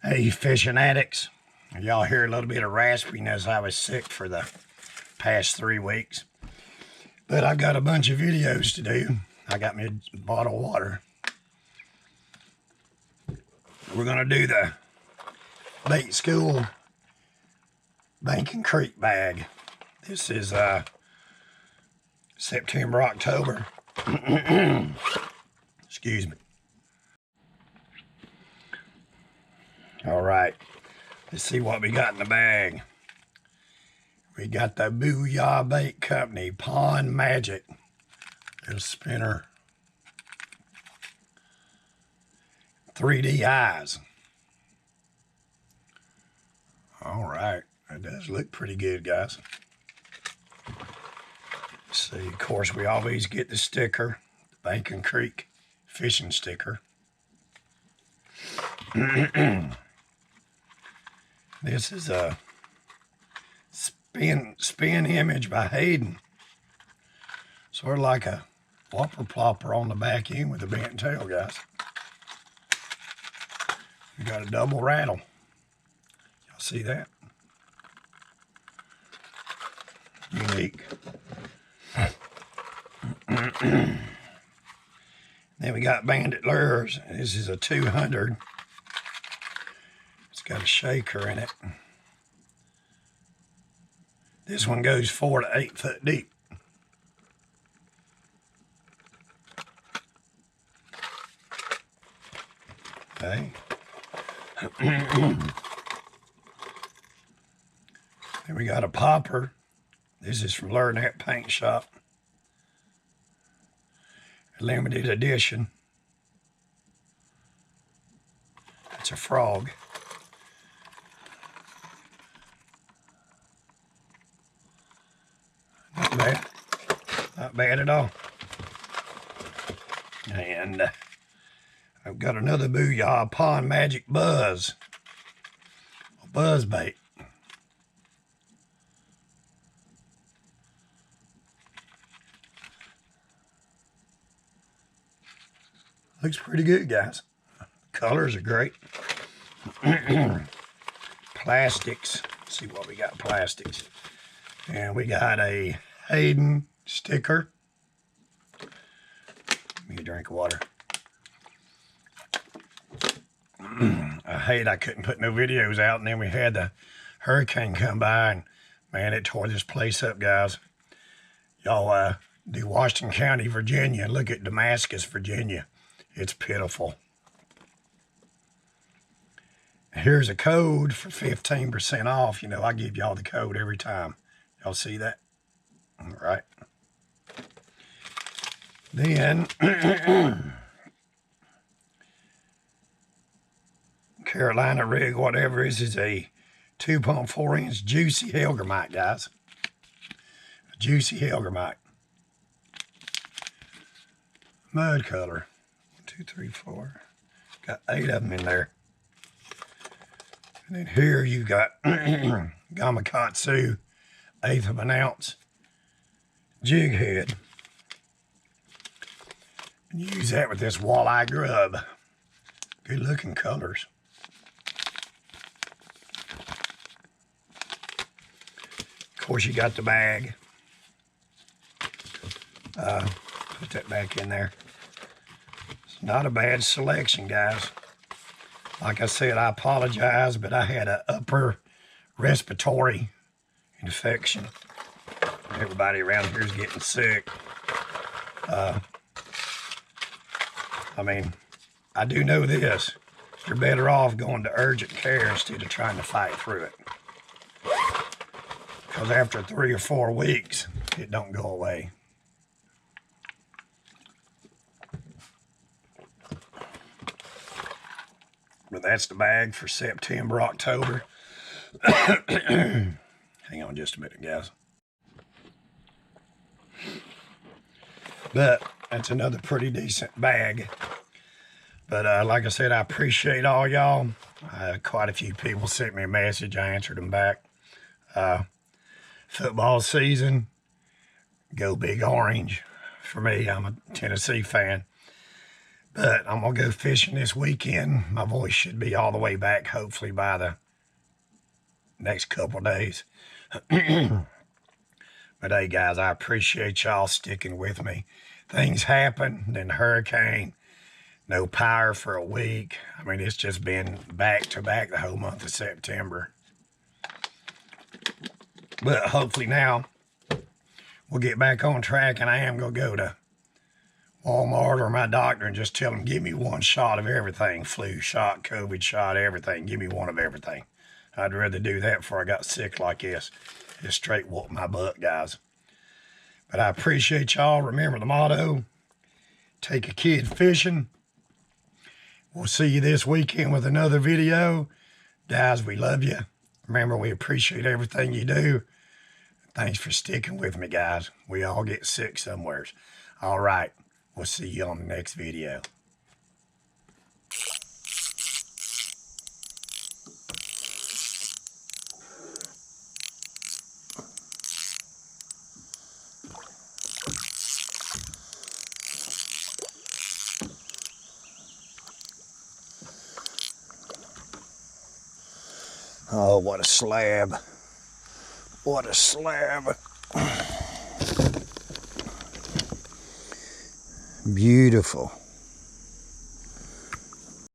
Hey, fishing addicts. Y'all hear a little bit of raspiness. I was sick for the past 3 weeks. But I've got a bunch of videos to do. I got me a bottle of water. We're going to do the bait school bank and creek bag. This is September, October. Excuse me. All right, let's see what we got in the bag. We got the Booyah Bait Company Pond Magic little spinner. 3D eyes. All right, that does look pretty good, guys. Let's see, of course, we always get the sticker, the Bank and Creek fishing sticker. This is a spin image by Hayden. Sort of like a whopper plopper on the back end with a bent tail, guys. We got a double rattle. Y'all see that? Unique. Then we got Bandit lures. This is a 200. It's got a shaker in it. This one goes 4 to 8 foot deep. Okay. Then we got a popper. This is from Lurenet Paint Shop. Limited edition. It's a frog. Not bad. Not bad at all. And I've got another Booyah Pond Magic Buzz. A buzz bait. Looks pretty good, guys. Colors are great. Plastics. Let's see what we got. Plastics. And we got a Hayden sticker. Give me a drink of water. I hate I couldn't put no videos out, and then we had the hurricane come by, and man, it tore this place up, guys. Y'all do Washington County, Virginia, and look at Damascus, Virginia. It's pitiful. Here's a code for 15% off. You know, I give y'all the code every time. Y'all see that? All right. Then, Carolina rig, whatever, this is a 2.4-inch juicy Helgermite, guys. A juicy Helgermite. Mud color. 1, 2, 3, 4. Got 8 of them in there. And then here you got Gamakatsu 1/8 of an ounce jig head. And you use that with this walleye grub. Good looking colors. Of course, you got the bag. Put that back in there. It's not a bad selection, guys. Like I said, I apologize, but I had an upper respiratory infection. Everybody around here is getting sick. I mean, I do know this. You're better off going to urgent care instead of trying to fight through it. Because after 3 or 4 weeks, it don't go away. But that's the bag for September, October. Hang on just a minute, guys. But that's another pretty decent bag. But like I said, I appreciate all y'all. Quite a few people sent me a message. I answered them back. Football season, go Big Orange. For me, I'm a Tennessee fan. But I'm going to go fishing this weekend. My voice should be all the way back, hopefully, by the next couple of days. But hey, guys, I appreciate y'all sticking with me. Things happen, then hurricane, no power for a week. I mean, it's just been back to back the whole month of September. But hopefully now we'll get back on track, and I am going to go to Walmart or my doctor and just tell them, give me one shot of everything. Flu shot, COVID shot, everything. Give me one of everything. I'd rather do that before I got sick like this. It straight whooped my butt, guys. But I appreciate y'all. Remember the motto, take a kid fishing. We'll see you this weekend with another video. Guys, we love you. Remember, we appreciate everything you do. Thanks for sticking with me, guys. We all get sick somewheres. All right. We'll see you on the next video. Oh, what a slab. What a slab. Beautiful.